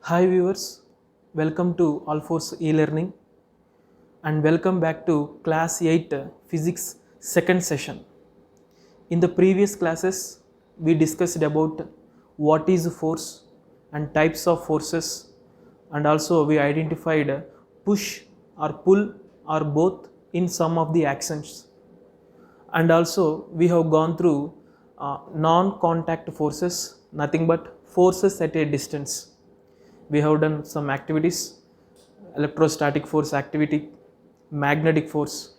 Hi viewers, welcome to Allforce e-learning and welcome back to class 8 physics second session. In the previous classes we discussed about what is force and types of forces, and also we identified push or pull or both in some of the actions, and also we have gone through non-contact forces, nothing but forces at a distance. We have done some activities: electrostatic force activity, magnetic force,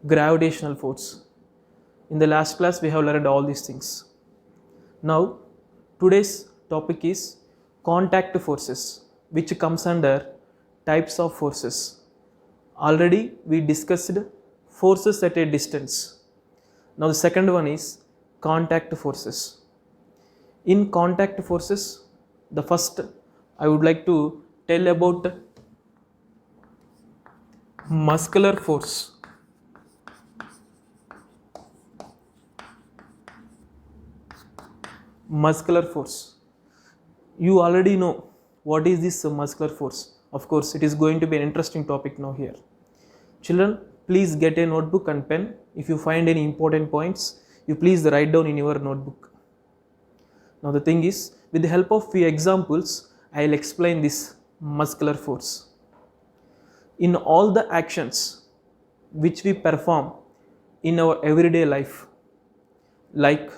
gravitational force. In the last class we have learned all these things. Now today's topic is contact forces, which comes under types of forces. Already we discussed forces at a distance. Now the second one is contact forces. In contact forces, the first I would like to tell about muscular force. Muscular force. You already know what is this muscular force. Of course, it is going to be an interesting topic now here. Children, please get a notebook and pen. If you find any important points, you please write down in your notebook. Now the thing is, with the help of few examples, I will explain this muscular force. In all the actions which we perform in our everyday life, like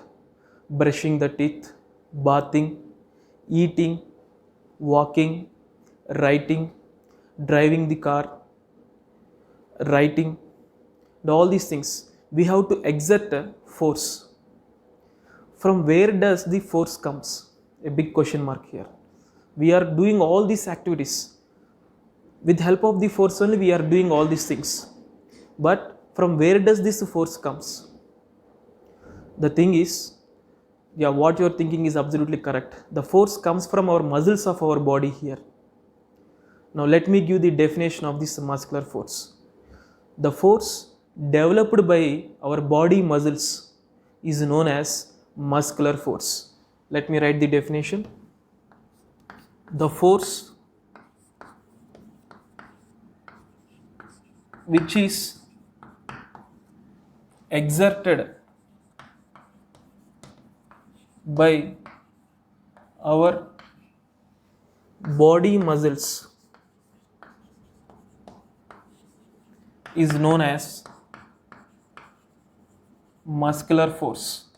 brushing the teeth, bathing, eating, walking, writing, driving the car, writing, all these things, we have to exert a force. From where does the force comes? A big question mark here. We are doing all these activities. With help of the force only we are doing all these things. But from where does this force comes? The thing is, what you are thinking is absolutely correct. The force comes from our muscles of our body here. Now let me give the definition of this muscular force. The force developed by our body muscles is known as muscular force. Let me write the definition. The force which is exerted by our body muscles is known as muscular force.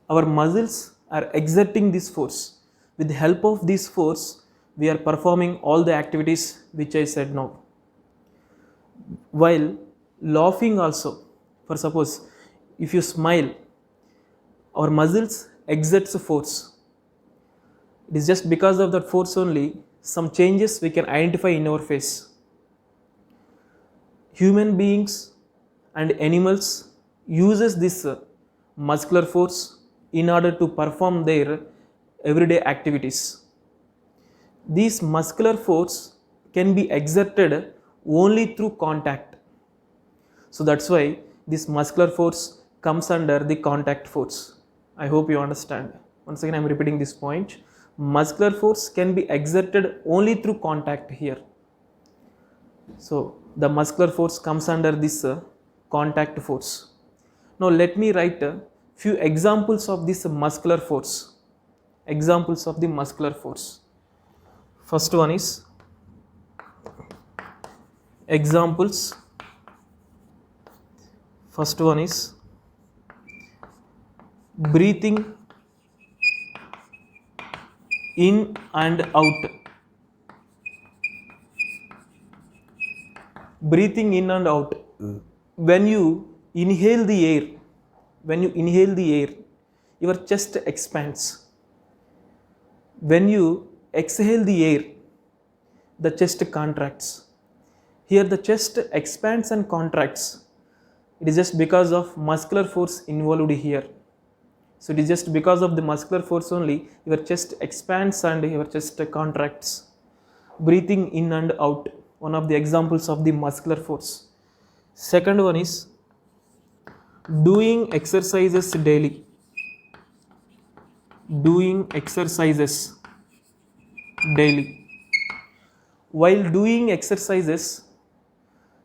Our muscles are exerting this force. With the help of this force, we are performing all the activities which I said now. While laughing also, for suppose if you smile, our muscles exerts force. It is just because of that force only some changes we can identify in our face. Human beings and animals uses this muscular force in order to perform their everyday activities. This muscular force can be exerted only through contact. So that's why this muscular force comes under the contact force. I hope you understand. Once again I am repeating this point. Muscular force can be exerted only through contact here. So the muscular force comes under this contact force. Now let me write a few examples of this muscular force. Examples of the muscular force. First one is examples. First one is breathing in and out. Breathing in and out. When you inhale the air, your chest expands. When you exhale the air, the chest contracts. Here the chest expands and contracts. It is just because of muscular force involved here. So it is just because of the muscular force only your chest expands and your chest contracts. Breathing in and out, one of the examples of the muscular force. Second one is doing exercises daily. doing exercises daily. While doing exercises,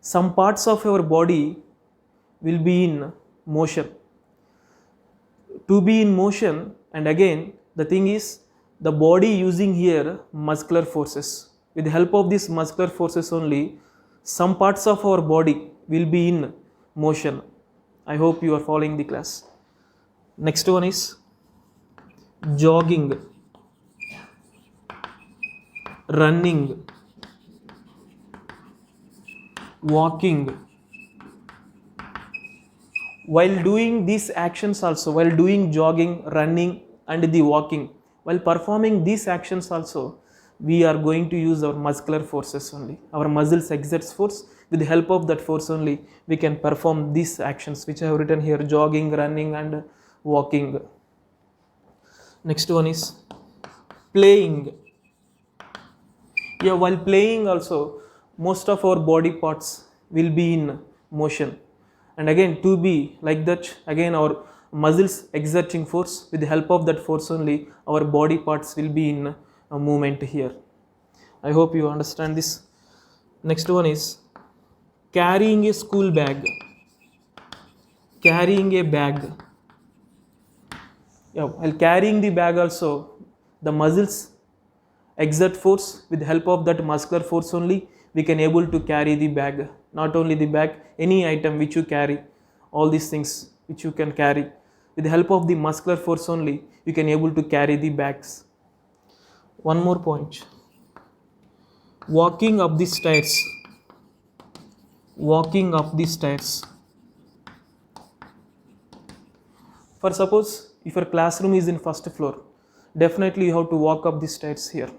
some parts of your body will be in motion. To be in motion, and again the thing is, the body using here muscular forces. With the help of these muscular forces only, some parts of our body will be in motion. I hope you are following the class. Next one is jogging, running, walking. While doing these actions also, while doing jogging, running and the walking, while performing these actions also, we are going to use our muscular forces only. Our muscles exerts force. With the help of that force only, we can perform these actions which I have written here: jogging, running and walking. Next one is playing. Yeah, while playing also, most of our body parts will be in motion. And again, to be like that, again our muscles exerting force. With the help of that force only, our body parts will be in a movement here. I hope you understand this. Next one is carrying a school bag. Carrying a bag. Yeah, while carrying the bag also, the muscles exert force. With the help of that muscular force only, we can able to carry the bag. Not only the bag, any item which you carry, all these things which you can carry, with the help of the muscular force only, you can able to carry the bags. One more point: walking up the stairs. Walking up the stairs. For suppose if your classroom is in first floor, definitely you have to walk up the stairs here.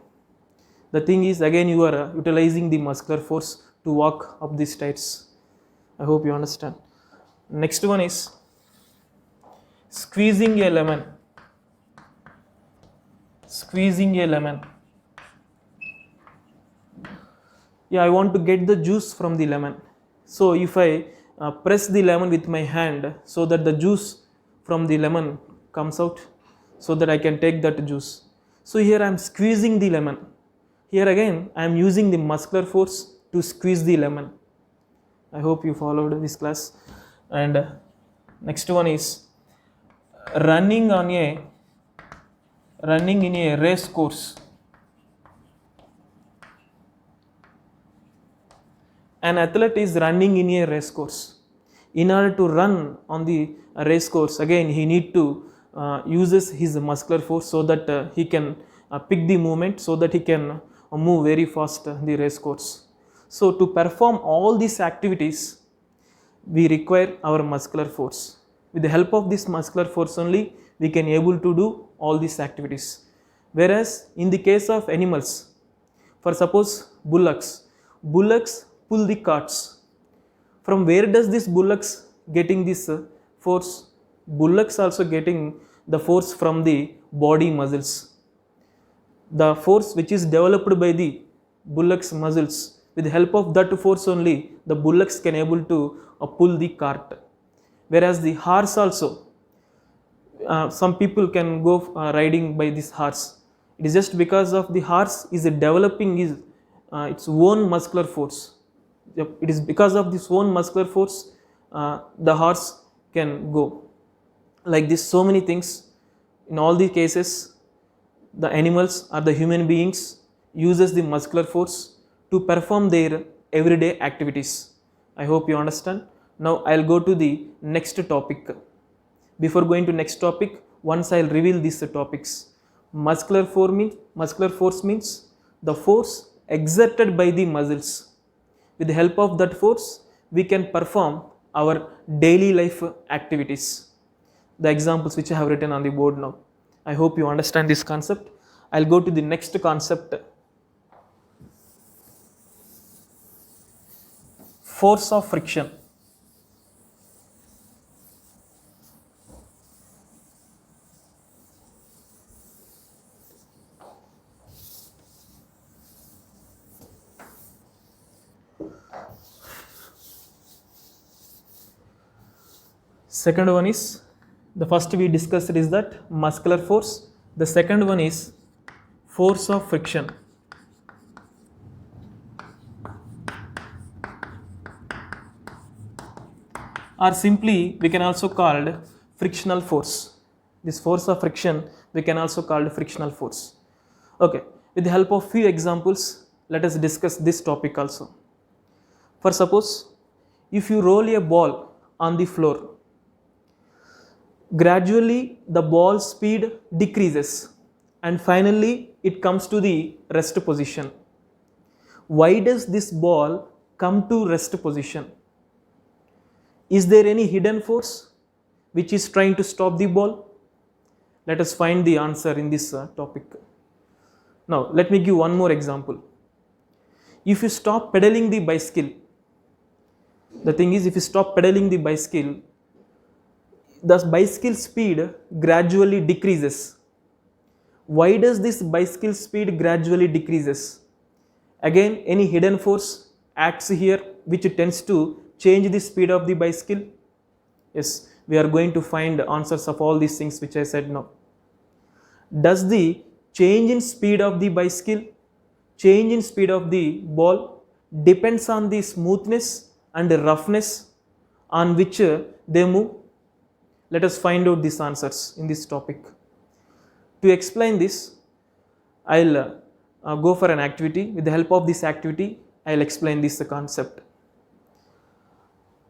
The thing is, again you are utilizing the muscular force to walk up the stairs. I hope you understand. Next one is squeezing a lemon. Squeezing a lemon. Yeah, I want to get the juice from the lemon. So if I press the lemon with my hand so that the juice from the lemon comes out, so that I can take that juice. So here I am squeezing the lemon. Here again I am using the muscular force to squeeze the lemon. I hope you followed this class. And next one is running in a race course. An athlete is running in a race course. In order to run on the race course, again he need to uses his muscular force so that he can pick the movement, so that he can move very fast the race course. So to perform all these activities, we require our muscular force. With the help of this muscular force only, we can able to do all these activities. Whereas in the case of animals, for suppose bullocks pull the carts. From where does this bullocks getting this force? Bullocks also getting the force from the body muscles. The force which is developed by the bullocks muscles, with the help of that force only, the bullocks can able to pull the cart. Whereas the horse also, some people can go riding by this horse. It is just because of the horse is developing its own muscular force. It is because of this own muscular force the horse can go. Like this, so many things. In all the cases, the animals or the human beings uses the muscular force to perform their everyday activities. I hope you understand. Now I'll go to the next topic. Before going to next topic, once I'll reveal these topics. Muscular force means the force exerted by the muscles. With the help of that force, we can perform our daily life activities. The examples which I have written on the board now. I hope you understand this concept. I'll go to the next concept. Force of friction. Second one is, the first we discussed is that muscular force, The second one is force of friction. Or simply we can also called frictional force. This force of friction we can also called frictional force. Okay, with the help of few examples, let us discuss this topic also. For suppose, if you roll a ball on the floor, gradually the ball speed decreases and finally it comes to the rest position. Why does this ball come to rest position? Is there any hidden force which is trying to stop the ball? Let us find the answer in this topic. Now, let me give one more example. If you stop pedaling the bicycle, the thing is, if you stop pedaling the bicycle speed gradually decreases. Why does this bicycle speed gradually decreases? Again, any hidden force acts here which tends to change the speed of the bicycle? Yes, we are going to find answers of all these things which I said now. Does the change in speed of the bicycle, change in speed of the ball depends on the smoothness and the roughness on which they move? Let us find out these answers in this topic. To explain this, I'll go for an activity. With the help of this activity, I'll explain this concept.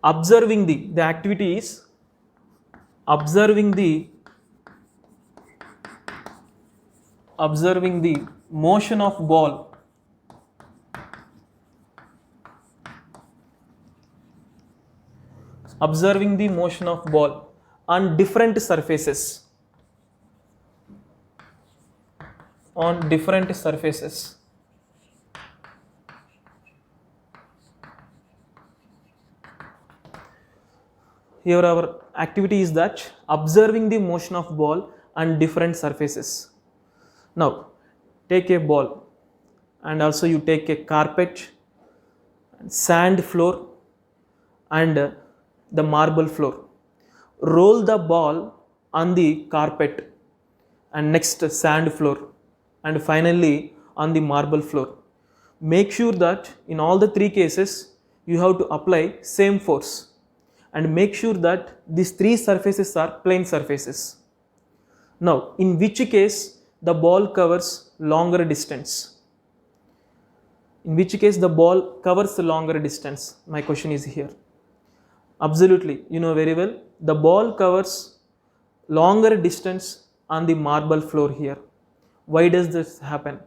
Observing the activity is observing the motion of ball on different surfaces. Here our activity is that observing the motion of ball on different surfaces. Now take a ball and also you take a carpet, sand floor and the marble floor. Roll the ball on the carpet and next sand floor and finally on the marble floor. Make sure that in all the three cases you have to apply same force and make sure that these three surfaces are plane surfaces. Now, in which case the ball covers longer distance? In which case the ball covers the longer distance? My question is here. Absolutely, you know very well, the ball covers longer distance on the marble floor here. Why does this happen?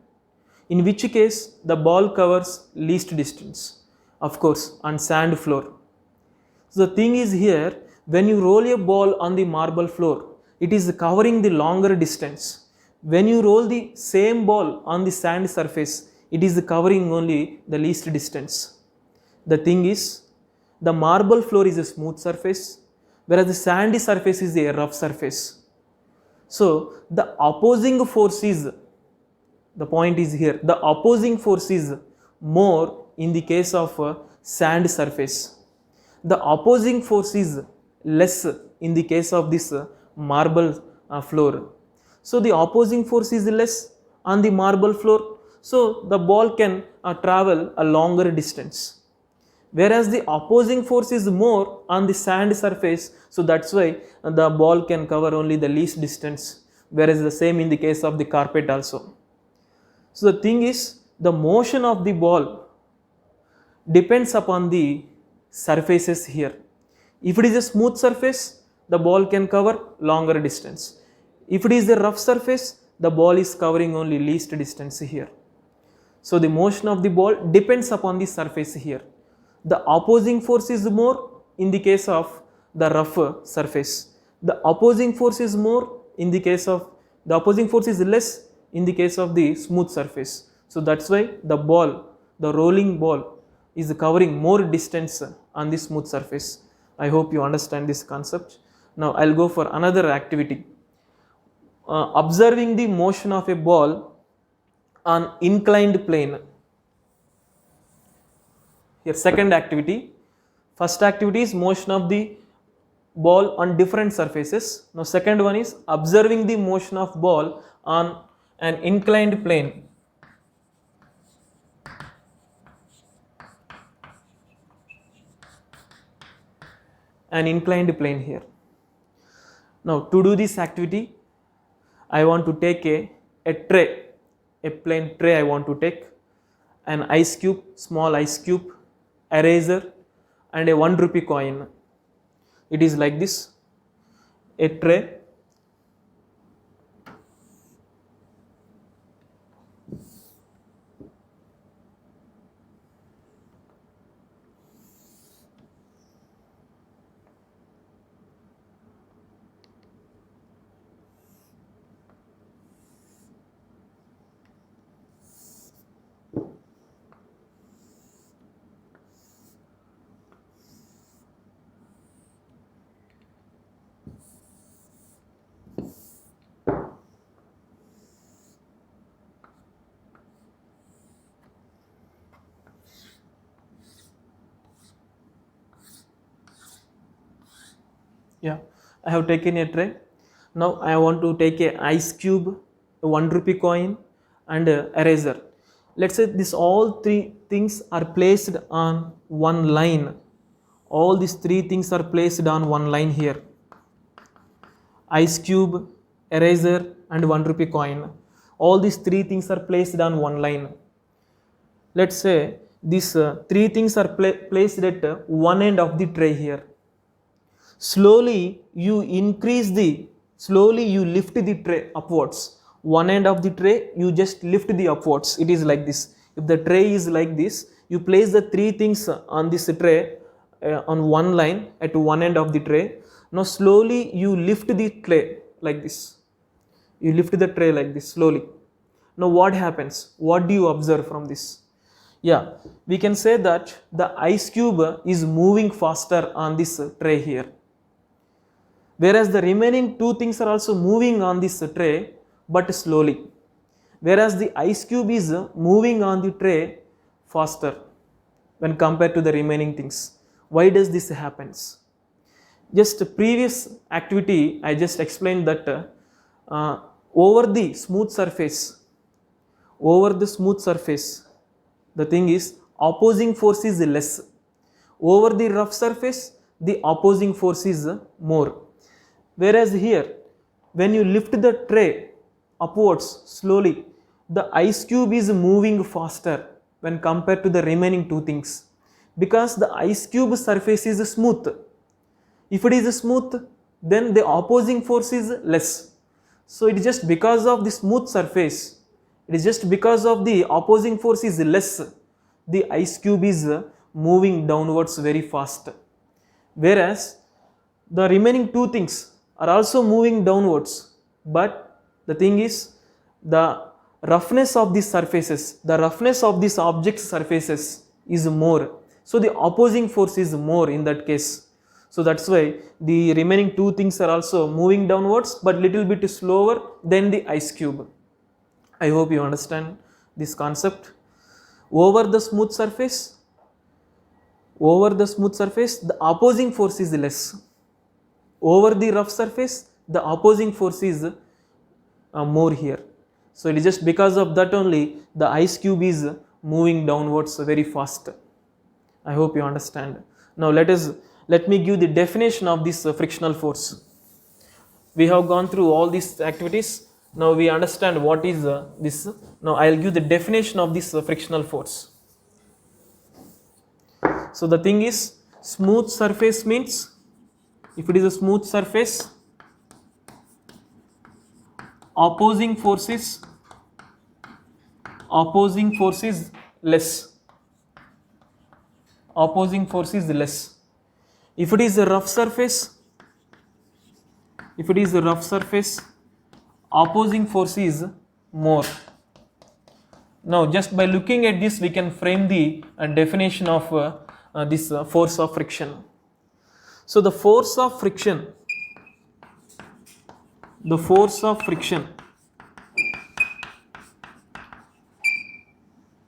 In which case the ball covers least distance? Of course, on sand floor. So the thing is here, when you roll a ball on the marble floor, it is covering the longer distance. When you roll the same ball on the sand surface, it is covering only the least distance. The thing is, the marble floor is a smooth surface, whereas the sandy surface is a rough surface. So the opposing force is, the point is here, the opposing force is more in the case of sand surface. The opposing force is less in the case of this marble floor. So the opposing force is less on the marble floor, so the ball can travel a longer distance. Whereas the opposing force is more on the sand surface, so that's why the ball can cover only the least distance, whereas the same in the case of the carpet also. So the thing is, the motion of the ball depends upon the surfaces here. If it is a smooth surface, the ball can cover longer distance. If it is a rough surface, the ball is covering only least distance here. So the motion of the ball depends upon the surface here. The opposing force is more in the case of the rough surface. The opposing force is more in the case of, the opposing force is less in the case of the smooth surface. So that's why the ball, the rolling ball, is covering more distance on the smooth surface. I hope you understand this concept. Now I'll go for another activity. Observing the motion of a ball on inclined plane. Here second activity. First activity is motion of the ball on different surfaces. Now second one is observing the motion of ball on an inclined plane. An inclined plane here. Now to do this activity, I want to take a tray, a plain tray I want to take, an ice cube, small ice cube, eraser and a 1 rupee coin. It is like this, a tray, yeah, I have taken a tray. Now I want to take a ice cube, a 1 rupee coin and a eraser. Let's say this all three things are placed on one line. All these three things are placed on one line here. Ice cube, eraser and 1 rupee coin. All these three things are placed on one line. Let's say these three things are placed at one end of the tray here. Slowly you lift the tray upwards. One end of the tray you just lift the upwards. It is like this. If the tray is like this, you place the three things on this tray on one line at one end of the tray. Now slowly you lift the tray like this. You lift the tray like this slowly. Now what happens? What do you observe from this? Yeah, we can say that the ice cube is moving faster on this tray here. Whereas the remaining two things are also moving on this tray but slowly. Whereas the ice cube is moving on the tray faster when compared to the remaining things. Why does this happens? Just previous activity I just explained that over the smooth surface, the thing is opposing force is less. Over the rough surface, the opposing force is more. Whereas here, when you lift the tray upwards slowly, the ice cube is moving faster when compared to the remaining two things, because the ice cube surface is smooth. If it is smooth, then the opposing force is less. So it is just because of the smooth surface, it is just because of the opposing force is less, the ice cube is moving downwards very fast. Whereas the remaining two things are also moving downwards, but the thing is the roughness of these surfaces, the roughness of these object surfaces is more. So the opposing force is more in that case. So that's why the remaining two things are also moving downwards but little bit slower than the ice cube. I hope you understand this concept. Over the smooth surface, the opposing force is less. Over the rough surface, the opposing force is more here. So it is just because of that only the ice cube is moving downwards very fast. I hope you understand. Now let me give the definition of this frictional force. We have gone through all these activities. Now we understand what is this. Now I will give the definition of this frictional force. So the thing is, smooth surface means, if it is a smooth surface, opposing force is less. Opposing force is less. If it is a rough surface, opposing force is more. Now just by looking at this we can frame the definition of this force of friction. So the force of friction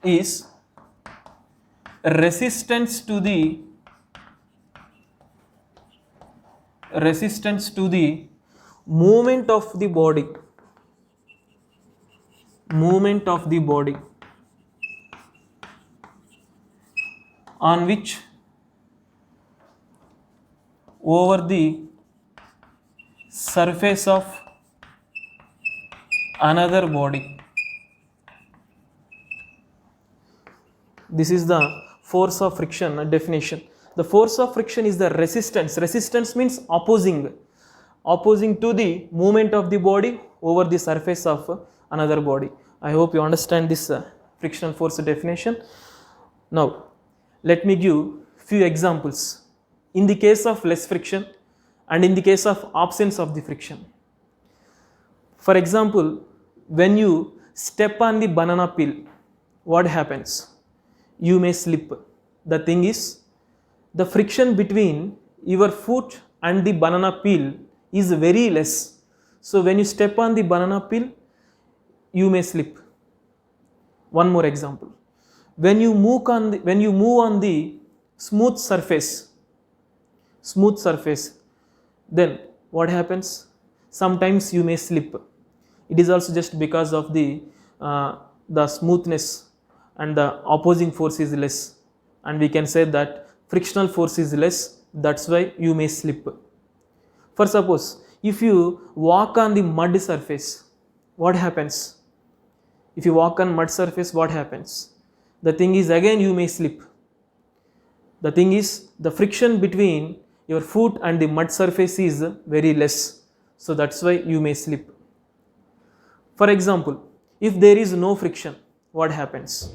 is resistance to the resistance to the movement of the body, movement of the body on which over the surface of another body. This is the force of friction definition. The force of friction is the resistance. Resistance means opposing to the movement of the body over the surface of another body. I hope you understand this frictional force definition. Now, let me give few examples in the case of less friction and in the case of absence of the friction. For example, when you step on the banana peel, what happens? You may slip. The thing is, the friction between your foot and the banana peel is very less. So when you step on the banana peel, you may slip. One more example. When you move on the smooth surface, then what happens? Sometimes you may slip. It is also just because of the smoothness and the opposing force is less, and we can say that frictional force is less, that's why you may slip. For suppose if you walk on the mud surface, what happens? If you walk on mud surface, what happens? The thing is, again you may slip. The thing is, the friction between your foot and the mud surface is very less, so that's why you may slip. For example, if there is no friction, what happens?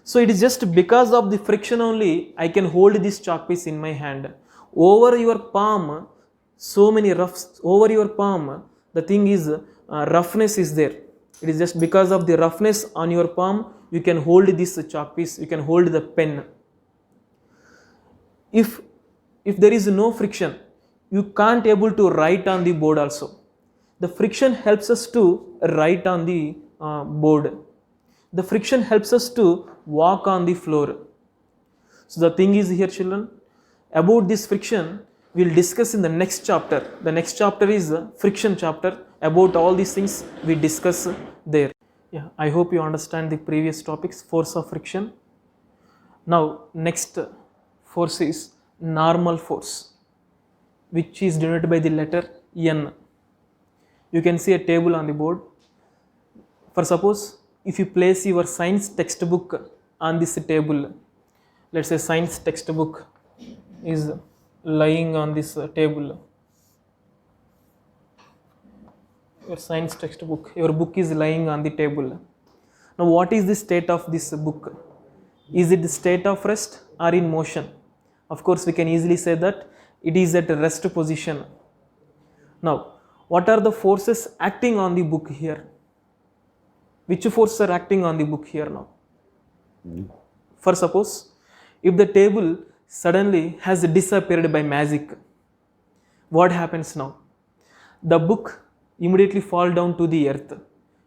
So it is just because of the friction only I can hold this chalk piece in my hand. Over your palm, so many roughs, over your palm, the thing is roughness is there. It is just because of the roughness on your palm, you can hold this chalk piece, you can hold the pen. If there is no friction, you can't able to write on the board also. The friction helps us to write on the board. The friction helps us to walk on the floor. So the thing is here, children, about this friction we will discuss in the next chapter. The next chapter is friction chapter. About all these things we discuss there. Yeah, I hope you understand the previous topics, force of friction. Now next force is normal force, which is denoted by the letter N. You can see a table on the board. For suppose if you place your science textbook on this table, let's say science textbook is lying on this table. Your science textbook, your book is lying on the table. Now what is the state of this book? Is it the state of rest or in motion? Of course we can easily say that it is at rest position. Now what are the forces acting on the book here? Which forces are acting on the book here now? For suppose if the table suddenly has disappeared by magic, what happens now? The book immediately fall down to the earth.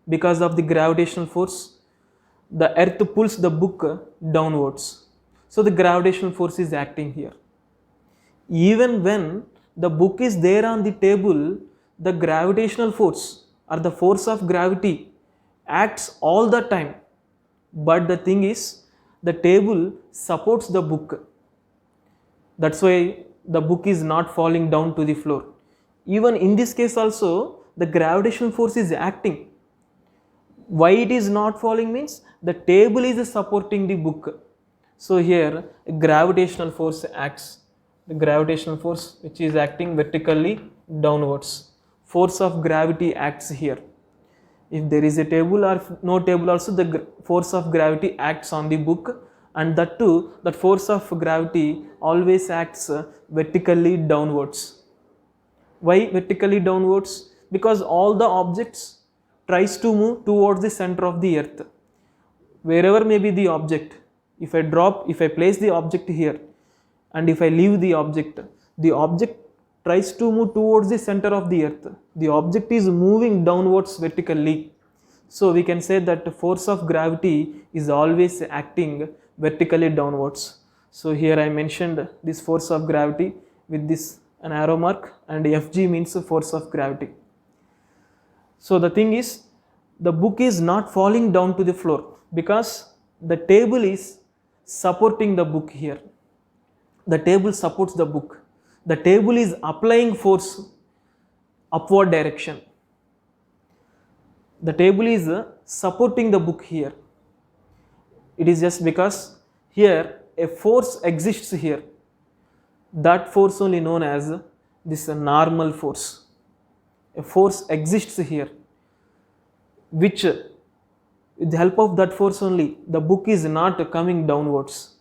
Because of the gravitational force, the earth pulls the book downwards. So the gravitational force is acting here. Even when the book is there on the table, the gravitational force or the force of gravity acts all the time. But the thing is, the table supports the book. That's why the book is not falling down to the floor. Even in this case also, the gravitational force is acting. Why it is not falling means the table is supporting the book. So here gravitational force acts. The gravitational force which is acting vertically downwards. Force of gravity acts here. If there is a table or no table also, the force of gravity acts on the book, and that too, that force of gravity always acts vertically downwards. Why vertically downwards? Because all the objects tries to move towards the center of the earth. Wherever may be the object, if I place the object here and if I leave the object tries to move towards the center of the earth. The object is moving downwards vertically. So we can say that the force of gravity is always acting vertically downwards. So here I mentioned this force of gravity with this an arrow mark, and Fg means the force of gravity. So the thing is, the book is not falling down to the floor because the table is supporting the book here. The table supports the book. The table is applying force upward direction. The table is supporting the book here. It is just because here a force exists here. That force only known as this normal force. A force exists here, which with the help of that force only, the book is not coming downwards.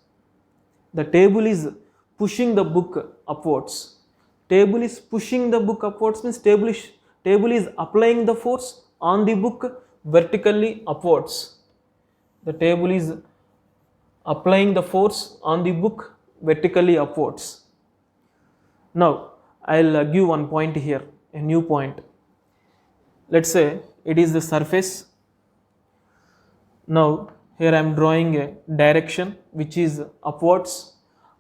The table is pushing the book upwards. Table is pushing the book upwards means table is applying the force on the book vertically upwards. The table is applying the force on the book vertically upwards. Now I'll give one point here, a new point. Let's say it is the surface. Now here I am drawing a direction which is upwards,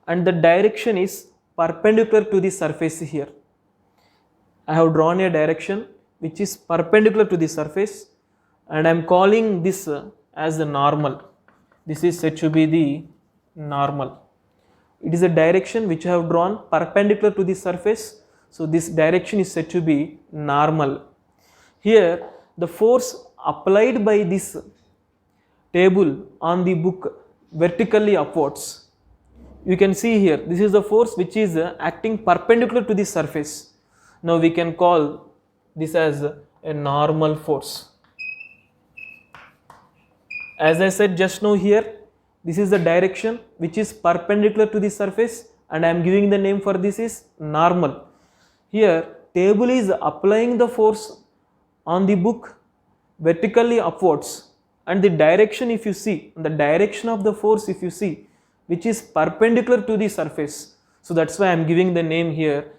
and the direction is perpendicular to the surface here. I have drawn a direction which is perpendicular to the surface, and I am calling this as the normal. This is said to be the normal. It is a direction which I have drawn perpendicular to the surface, so this direction is said to be normal. Here the force applied by this table on the book vertically upwards. You can see here, this is the force which is acting perpendicular to the surface. Now we can call this as a normal force. As I said just now here, this is the direction which is perpendicular to the surface, and I am giving the name for this is normal. Here table is applying the force on the book vertically upwards, and the direction, if you see, the direction of the force, if you see, which is perpendicular to the surface. So that's why I am giving the name here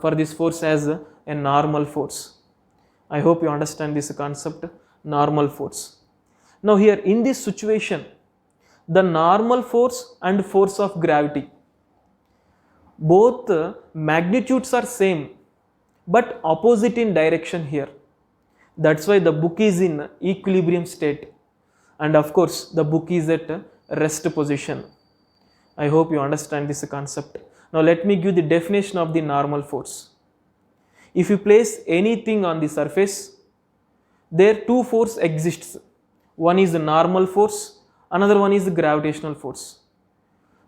for this force as a normal force. I hope you understand this concept, normal force. Now here in this situation, the normal force and force of gravity, both magnitudes are same but opposite in direction here. That's why the book is in equilibrium state, and of course the book is at rest position. I hope you understand this concept. Now let me give the definition of the normal force. If you place anything on the surface, there two forces exists. One is the normal force, another one is the gravitational force.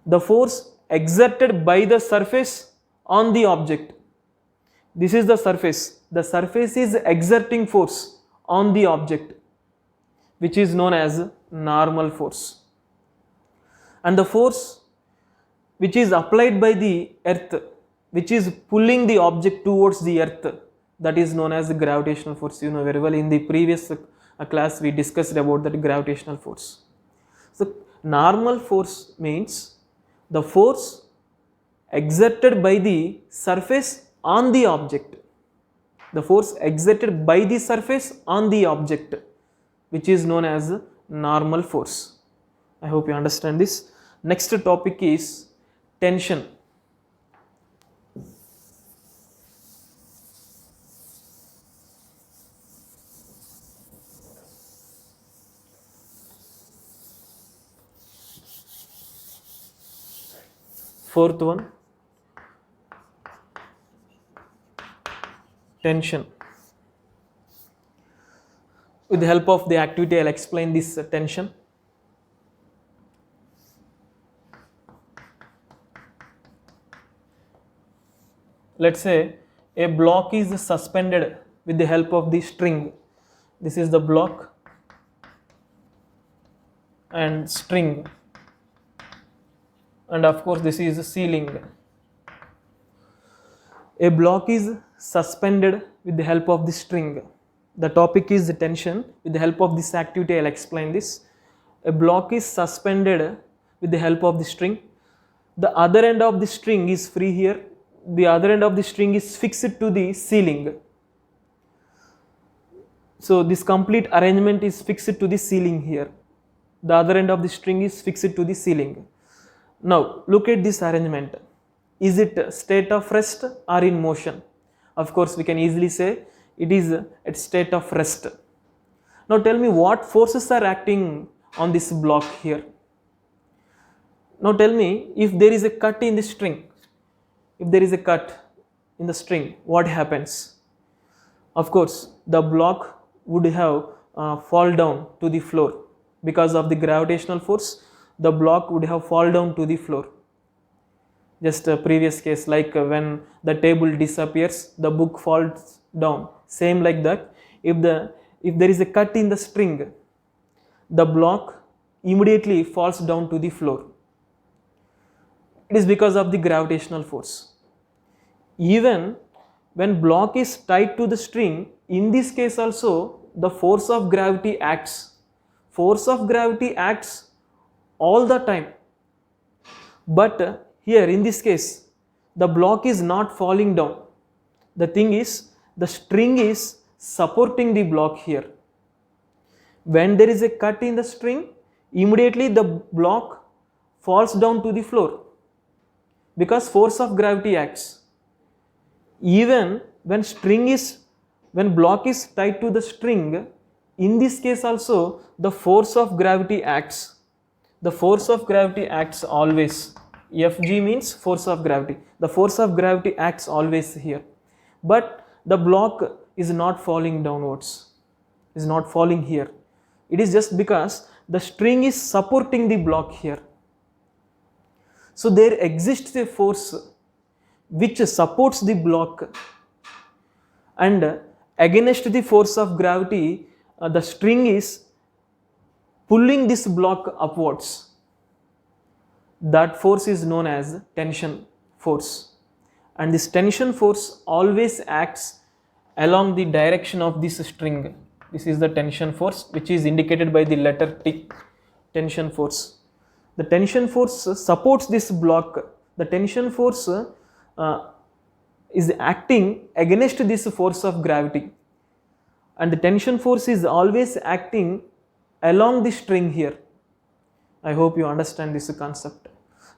The force exerted by the surface on the object. This is the surface. The surface is exerting force on the object, which is known as normal force. And the force which is applied by the earth, which is pulling the object towards the earth, that is known as the gravitational force. You know very well, in the previous class we discussed about that gravitational force. So normal force means the force exerted by the surface on the object. The force exerted by the surface on the object, which is known as normal force. I hope you understand this. Next topic is tension. Fourth one, tension. With the help of the activity, I'll explain this tension. Let's say a block is suspended with the help of the string. This is the block and string, and of course this is the ceiling. A block is suspended with the help of the string. The topic is the tension. With the help of this activity, I'll explain this. A block is suspended with the help of the string. The other end of the string is free here. The other end of the string is fixed to the ceiling. So this complete arrangement is fixed to the ceiling here. The other end of the string is fixed to the ceiling. Now look at this arrangement. is it state of rest or in motion? Of course, we can easily say it is at state of rest. Now tell me what forces are acting on this block here. Now tell me, if there is a cut in the string, if there is a cut in the string, what happens? Of course, the block would have fall down to the floor. Because of the gravitational force, the block would have fall down to the floor. Just a previous case, like when the table disappears, the book falls down. Same like that, if there is a cut in the string, the block immediately falls down to the floor. It is because of the gravitational force. Even when block is tied to the string, in this case also the force of gravity acts. Force of gravity acts all the time. But here in this case, the block is not falling down. The thing is, the string is supporting the block here. When there is a cut in the string, immediately the block falls down to the floor because force of gravity acts. Even when block is tied to the string, in this case also the force of gravity acts. The force of gravity acts always. Fg means force of gravity. The force of gravity acts always here. But the block is not falling downwards, is not falling here. It is just because the string is supporting the block here. So there exists a force which supports the block, and against the force of gravity, the string is pulling this block upwards. That force is known as tension force, and this tension force always acts along the direction of this string. This is the tension force, which is indicated by the letter T, tension force. The tension force supports this block. The tension force is acting against this force of gravity, and the tension force is always acting along the string here. I hope you understand this concept.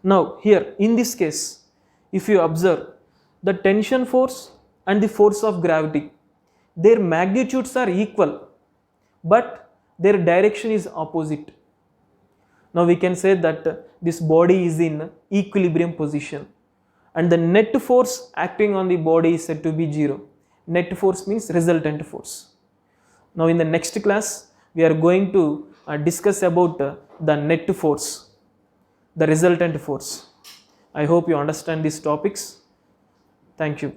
Now here in this case, if you observe, the tension force and the force of gravity, their magnitudes are equal, but their direction is opposite. Now we can say that this body is in equilibrium position, and the net force acting on the body is said to be 0. Net force means resultant force. Now in the next class, we are going to discuss about the net force, the resultant force. I hope you understand these topics. Thank you.